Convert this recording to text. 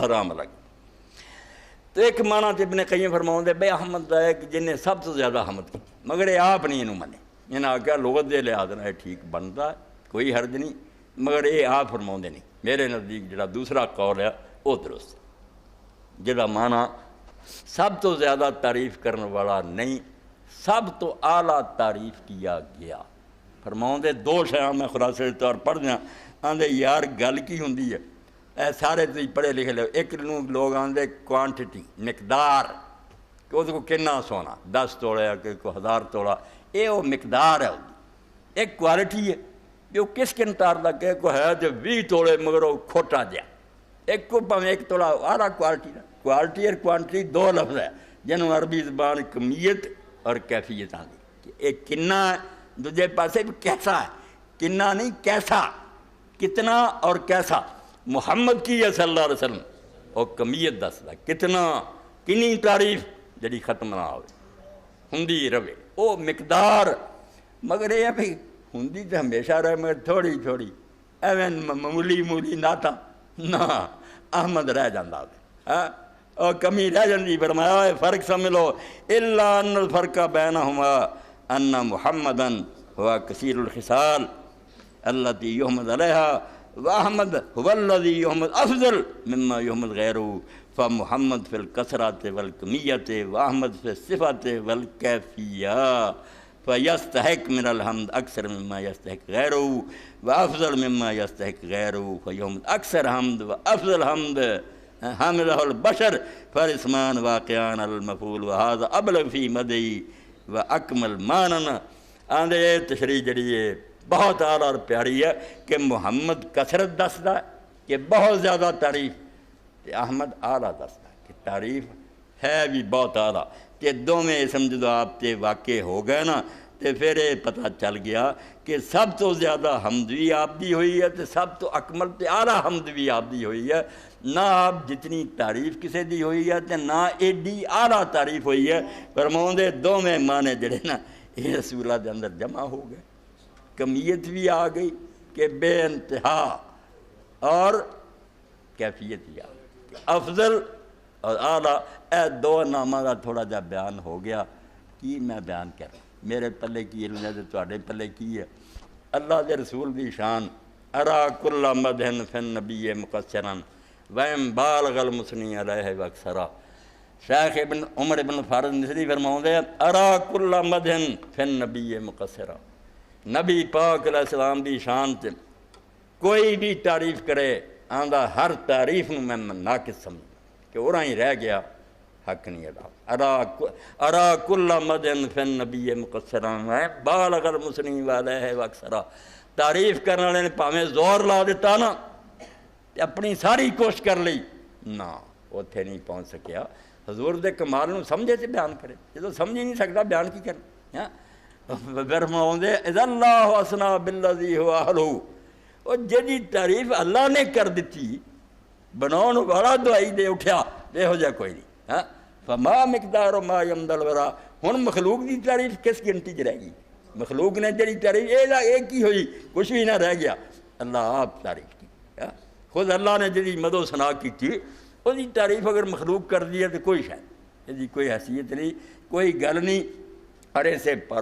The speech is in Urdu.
حرام لگ۔ تو ایک معنی تے ابن قیم فرماؤں دے بے احمد دا ہے کہ جنہیں سب تو زیادہ حمد کی، مگر یہ آپ نہیں انہوں منے، انہاں آگیا لغت دے لحاظ ہے ٹھیک بنتا ہے، کوئی حرج نہیں، مگر یہ آپ فرماؤں دے نہیں۔ میرے نزدیک جڑا دوسرا قول ہے وہ درست ہے، جڑا معنی سب تو زیادہ تعریف کرنے والا نہیں، سب تو اعلیٰ تعریف کیا گیا۔ فرماؤں دے دو شیاں میں خلاصے طور پڑھ دیا، آندے یار گل کی ہوندی ہے، اے سارے تو پڑھے لکھے لے، ایک لوگ آندے کوانٹٹی مقدار کہ اس کو کنا سونا 10 توڑا کہ 1000 توڑا، یہ وہ مقدار ہے، ایک کوالٹی ہے جو کس کنتار لگ گئے کو ہے جو 20 توڑے مگر وہ کھوٹا دیا، ایک کو پاں ایک توڑا آرہ کوالٹی ہے۔ کوالٹی اور کوانٹٹی دو لفظ ہے جنہوں عربی زبان کمیت اور کیفیت آندی کہ ایک کنا ہے، دوجہ پاسے بھی کیسا ہے، کنا نہیں کیسا، کتنا اور کیسا۔ محمد کی ہے صلی اللہ علیہ وسلم اور کمیت دس دا کتنا کنی تعریف جڑی ختم نہ ہوئے ہندی روے او مقدار، مگر یہ بھی ہندی تو ہمیشہ رہے مگر تھوڑی تھوڑی ایویں معمولی ناتا نہ احمد رہ جاندہ ہوئے اور کمی رہ جاندی۔ فرمایا ہے فرق سمجھو الا ان الفرق بینہما ان محمدًا ہوا کثیر الخصال التي يحمد عليها وأحمد هو الذي يحمد أفضل مما يحمد غيره، فمحمد في الكثرة والكمية وأحمد في الصفة والكيفية، فيستحق من الحمد أكثر مما يستحق غيره وأفضل مما يستحق غيره، فيحمد أكثر حمد وأفضل حمد حمده البشر، فالاسمان واقعان المفعول وهذا أبلغ في مدعي وأكمل معنى۔ آندے تشریح جڑی ہے بہت اعلیٰ اور پیاری ہے کہ محمد کثرت دستا ہے کہ بہت زیادہ تعریف، کہ احمد اعلیٰ دستا ہے کہ تعریف ہے بھی بہت اعلیٰ، کہ دو میں سمجھو آپ تے واقع ہو گئے نا، تو پھر یہ پتہ چل گیا کہ سب تو زیادہ حمد بھی آپ دی ہوئی ہے، تو سب تو اکمل تے اعلیٰ حمد بھی آپ دی ہوئی ہے، نہ آپ جتنی تعریف کسے دی ہوئی ہے تو نہ ایڈی اعلیٰ تعریف ہوئی ہے۔ فرماؤں دے دو میں معنی جڑے نا یہ رسولہ دے اندر جمع ہو گئے، کمیت بھی آ گئی کہ بے انتہا اور کیفیت بھی آ گئی، افضل اور اعلیٰ۔ اے دو نامہ کا تھوڑا جا بیان ہو گیا، کی میں بیان کر رہا ہوں، میرے پلے کی علم ہے تو تواڈے پلے کی ہے۔ اللہ دے رسول دی شان ارا کل مدحن فی النبی مقصرن ویم بالغ المثنی علیہ واکثرا۔ شیخ ابن عمر ابن فارض مصری فرماؤں دے ارا کل مدحن فی النبی مقصرا، نبی پاک علیہ السلام دی شان تے کوئی بھی تعریف کرے آندہ ہر تعریف میں ناقص سمجھ کہ اُرہاں ہی رہ گیا، حق نہیں ادا۔ ارا کل مدحن فی النبی مقصرا بالغ المثنی علیہ واکثرا۔ تعریف کرنے والے نے پاویں زور لا دیتا نا اپنی ساری کوشش کر لی نہ اتنے نہیں پہنچ سکیا۔ حضور دے کمال نو سمجھے سے بیان کرے، جدو سمجھ ہی نہیں سکتا بیان کی کرنا۔ فرماؤں دے اذا اللہ اسنا بالذی ہو اہلہ، اور جدی تعریف اللہ نے کر دیتی بناؤن والا دعائی دے اٹھیا دے ہو جا کوئی نہیں۔ فما مقدار ما یمد الورا، ہن مخلوق دی تعریف کس گنٹی چ رہ گئی؟ مخلوق نے جڑی تعریف ایک ہی ہوئی، کچھ بھی نہ رہ گیا، اللہ آپ تعریف کی۔ خود اللہ نے جڑی مدو ثنا کی تھی وہ تعریف اگر مخلوق کر دی ہے تو کوئی شاید یہ کوئی حیثیت نہیں، کوئی گل نہیں، اور ایسے پر